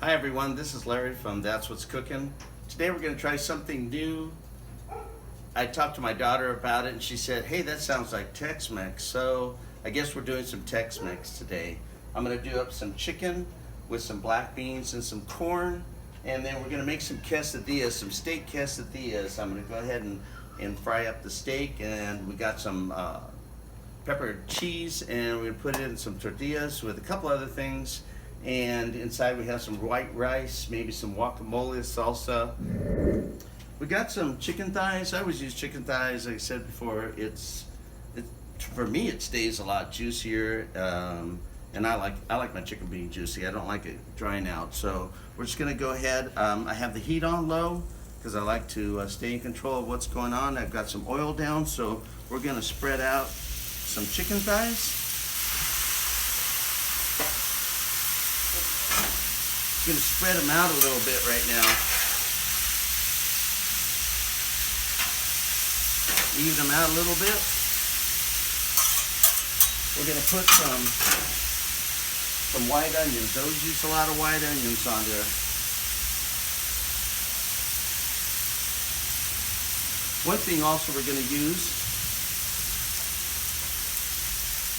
Hi everyone, this is Larry from That's What's Cooking. Today we're going to try something new. I talked to my daughter about it and she said, hey, that sounds like Tex-Mex. So I guess we're doing some Tex-Mex today. I'm going to do up some chicken with some black beans and some corn. And then we're going to make some quesadillas, some steak quesadillas. I'm going to go ahead and fry up the steak, and we got some peppered cheese, and we're going to put it in some tortillas with a couple other things. And inside we have some white rice, maybe some guacamole salsa. We got some chicken thighs. I always use chicken thighs. Like I said before, for me it stays a lot juicier, and I like my chicken being juicy. I don't like it drying out. So we're just gonna go ahead. I have the heat on low because I like to stay in control of what's going on. I've got some oil down, so we're gonna spread out some chicken thighs. Going to spread them out a little bit right now. Even them out a little bit. We're going to put some white onions. Those use a lot of white onions on there. One thing also we're going to use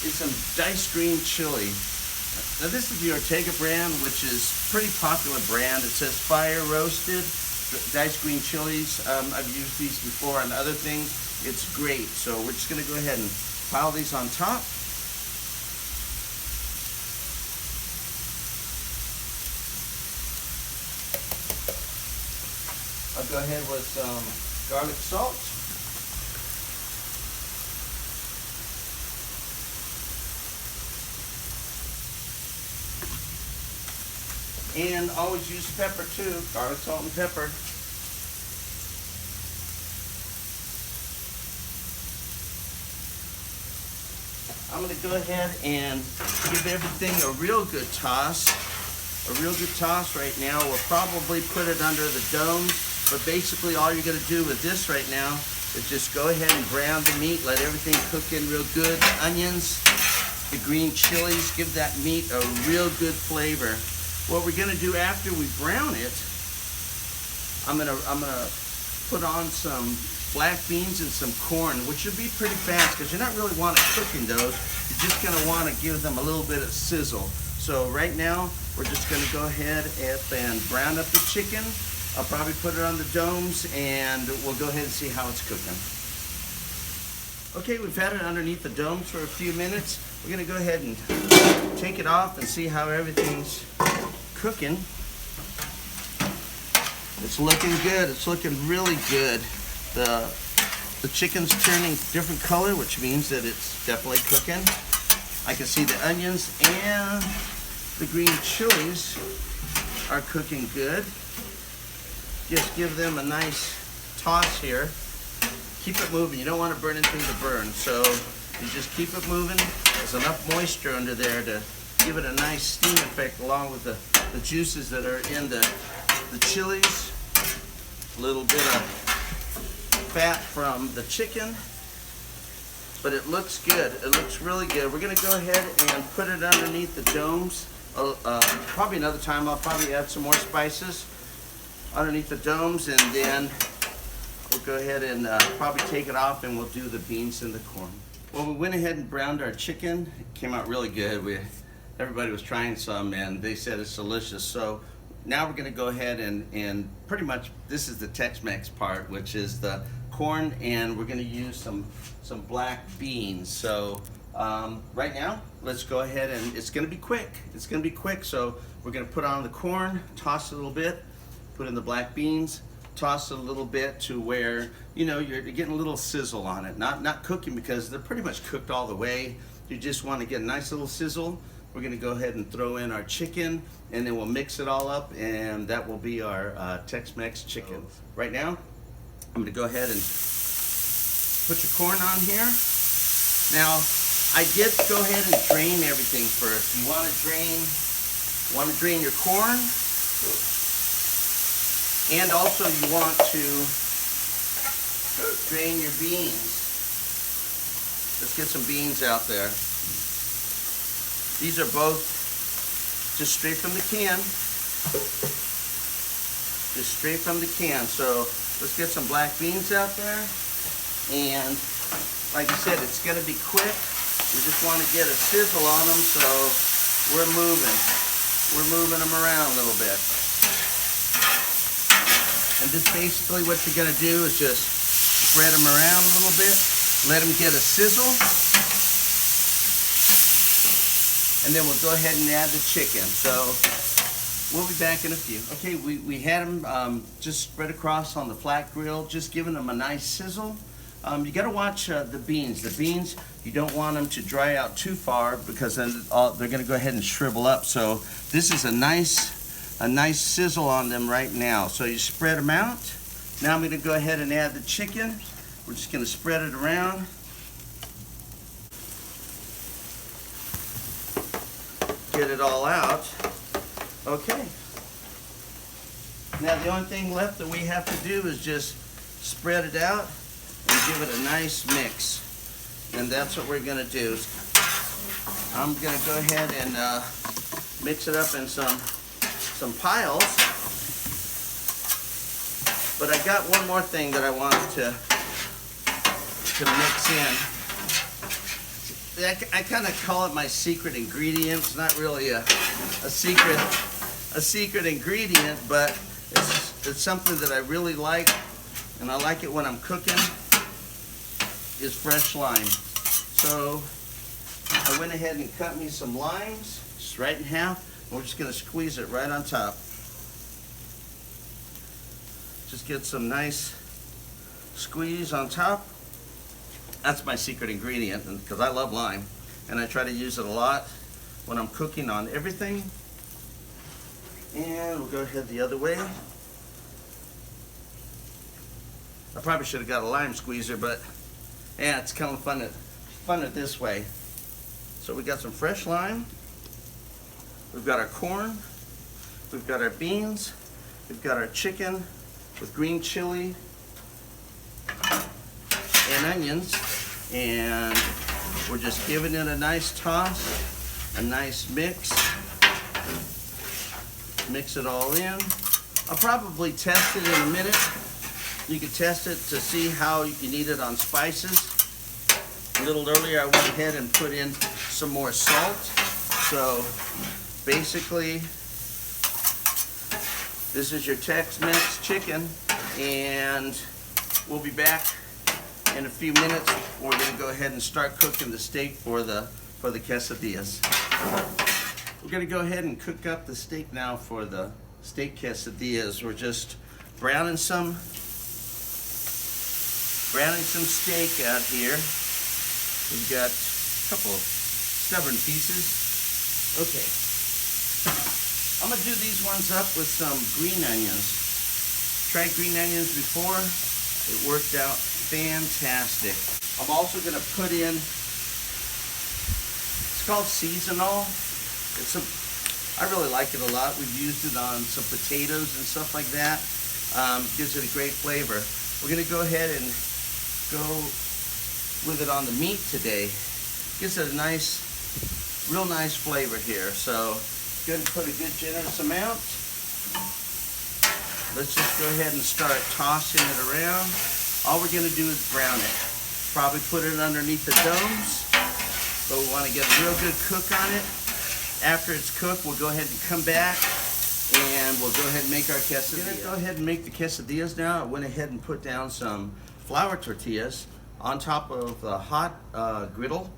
is some diced green chili. Now this is the Ortega brand, which is a pretty popular brand. It says fire roasted, diced green chilies. I've used these before on other things. It's great. So we're just going to go ahead and pile these on top. I'll go ahead with some garlic salt. And always use pepper too, garlic, salt, and pepper. I'm going to go ahead and give everything a real good toss. A real good toss right now. We'll probably put it under the domes, but basically all you're going to do with this right now is just go ahead and brown the meat, let everything cook in real good. The onions, the green chilies, give that meat a real good flavor. What we're gonna do after we brown it, I'm gonna put on some black beans and some corn, which should be pretty fast because you're not really want to cooking those. You're just gonna want to give them a little bit of sizzle. So right now, we're just gonna go ahead and brown up the chicken. I'll probably put it on the domes, and we'll go ahead and see how it's cooking. Okay, we've had it underneath the domes for a few minutes. We're gonna go ahead and take it off and see how everything's cooking. It's looking good. It's looking really good. The chicken's turning different color, which means that it's definitely cooking. I can see the onions and the green chilies are cooking good. Just give them a nice toss here. Keep it moving. You don't want to burn anything to burn, so you just keep it moving. There's enough moisture under there to give it a nice steam effect, along with the juices that are in the chilies. A little bit of fat from the chicken, but it looks good. It looks really good. We're going to go ahead and put it underneath the domes. Probably another time I'll probably add some more spices underneath the domes, and then we'll go ahead and probably take it off, and we'll do the beans and the corn. Well, we went ahead and browned our chicken. It came out really good. Everybody was trying some, and they said it's delicious. So now we're going to go ahead and pretty much, this is the Tex-Mex part, which is the corn, and we're going to use some black beans. So right now, let's go ahead, and it's going to be quick. It's going to be quick. So we're going to put on the corn, toss it a little bit, put in the black beans, toss it a little bit to where, you know, you're getting a little sizzle on it. Not cooking, because they're pretty much cooked all the way. You just want to get a nice little sizzle. We're going to go ahead and throw in our chicken, and then we'll mix it all up, and that will be our Tex-Mex chicken. Right now, I'm going to go ahead and put your corn on here. Now, I did go ahead and drain everything first. You want to drain your corn, and also you want to drain your beans. Let's get some beans out there. These are both just straight from the can. Just straight from the can. So let's get some black beans out there. And like I said, it's gonna be quick. We just want to get a sizzle on them, so we're moving. We're moving them around a little bit. And this basically what you're gonna do is just spread them around a little bit, let them get a sizzle, and then we'll go ahead and add the chicken. So we'll be back in a few. Okay, we had them just spread across on the flat grill, just giving them a nice sizzle. You got to watch the beans. The beans, you don't want them to dry out too far because then they're going to go ahead and shrivel up. So this is a nice sizzle on them right now. So you spread them out. Now I'm going to go ahead and add the chicken. We're just going to spread it around. Get it all out. Okay. Now the only thing left that we have to do is just spread it out and give it a nice mix. And that's what we're going to do. I'm going to go ahead and mix it up in some piles. But I got one more thing that I wanted to mix in. I kind of call it my secret ingredient. It's not really a secret ingredient, but it's something that I really like, and I like it when I'm cooking, is fresh lime. So I went ahead and cut me some limes, just right in half, and we're just going to squeeze it right on top. Just get some nice squeeze on top. That's my secret ingredient, because I love lime, and I try to use it a lot when I'm cooking on everything. And we'll go ahead the other way. I probably should have got a lime squeezer, but yeah, it's kind of fun it this way. So we got some fresh lime. We've got our corn. We've got our beans. We've got our chicken with green chili and onions. And we're just giving it a nice toss, a nice mix. Mix it all in. I'll probably test it in a minute. You can test it to see how you need it on spices. A little earlier I went ahead and put in some more salt. So basically this is your Tex-Mex chicken, and we'll be back in a few minutes. We're going to go ahead and start cooking the steak for the quesadillas. We're going to go ahead and cook up the steak now for the steak quesadillas. We're just browning some steak out here. We've got a couple of stubborn pieces. Okay. I'm going to do these ones up with some green onions. Tried green onions before. It worked out fantastic. I'm also going to put in, it's called seasonal. I really like it a lot. We've used it on some potatoes and stuff like that. Gives it a great flavor. We're going to go ahead and go with it on the meat today. Gives it a nice, real nice flavor here. So go ahead and put a good generous amount. Let's just go ahead and start tossing it around. All we're going to do is brown it. Probably put it underneath the domes, but we want to get a real good cook on it. After it's cooked, we'll go ahead and come back and we'll go ahead and make our quesadillas. I'm going to go ahead and make the quesadillas now. I went ahead and put down some flour tortillas on top of the hot griddle.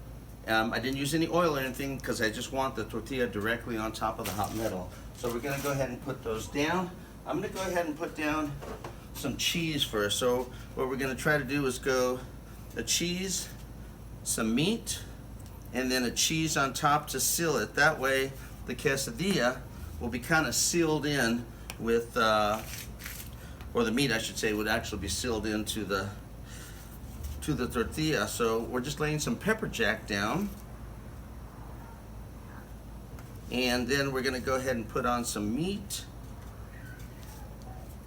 I didn't use any oil or anything because I just want the tortilla directly on top of the hot metal. So we're going to go ahead and put those down. I'm going to go ahead and put down some cheese first. So what we're going to try to do is go a cheese, some meat, and then a cheese on top to seal it. That way the quesadilla will be kind of sealed in with, or the meat I should say would actually be sealed into the tortilla. So we're just laying some pepper jack down, and then we're going to go ahead and put on some meat,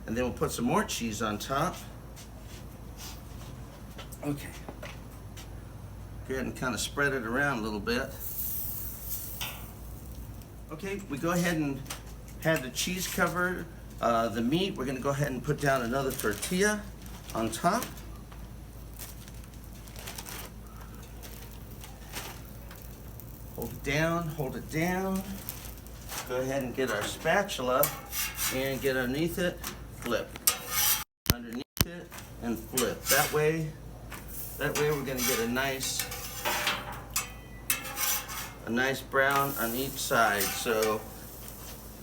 and then we'll put some more cheese on top. Okay. Go ahead and kind of spread it around a little bit. Okay, we go ahead and had the cheese covered the meat, we're gonna go ahead and put down another tortilla on top. Hold it down, hold it down. Go ahead and get our spatula and get underneath it, flip. Underneath it and flip. That way we're gonna get a nice brown on each side. So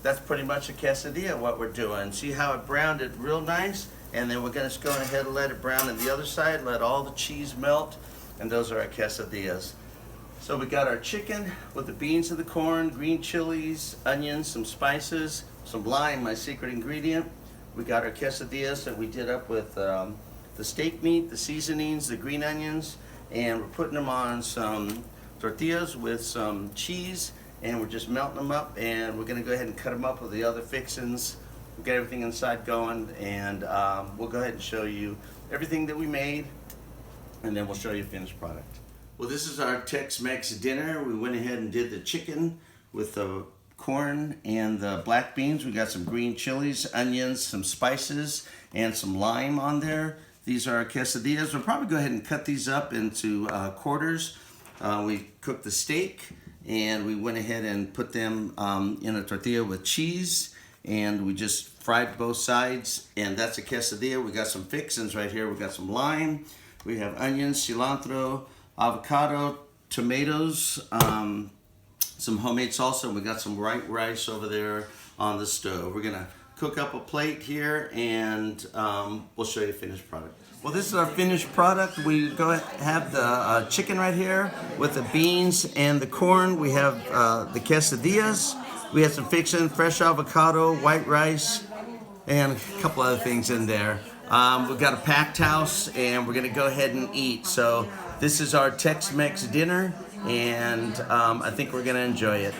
that's pretty much a quesadilla what we're doing. See how it browned it real nice? And then we're gonna just go ahead and let it brown on the other side, let all the cheese melt, and those are our quesadillas. So we got our chicken with the beans and the corn, green chilies, onions, some spices, some lime, my secret ingredient. We got our quesadillas that we did up with the steak meat, the seasonings, the green onions, and we're putting them on some tortillas with some cheese, and we're just melting them up, and we're gonna go ahead and cut them up with the other fixings. We'll get everything inside going, and we'll go ahead and show you everything that we made, and then we'll show you the finished product. Well, this is our Tex-Mex dinner. We went ahead and did the chicken with the corn and the black beans. We got some green chilies, onions, some spices, and some lime on there. These are our quesadillas. We'll probably go ahead and cut these up into quarters. We cooked the steak, and we went ahead and put them in a tortilla with cheese, and we just fried both sides, and that's a quesadilla. We got some fixings right here. We got some lime. We have onions, cilantro, avocado, tomatoes, some homemade salsa, and we got some white rice over there on the stove. We're gonna cook up a plate here, and we'll show you the finished product. Well, this is our finished product. We go have the chicken right here with the beans and the corn. We have the quesadillas. We have some fixing, fresh avocado, white rice, and a couple other things in there. We've got a packed house, and we're gonna go ahead and eat. So this is our Tex-Mex dinner, and I think we're gonna enjoy it.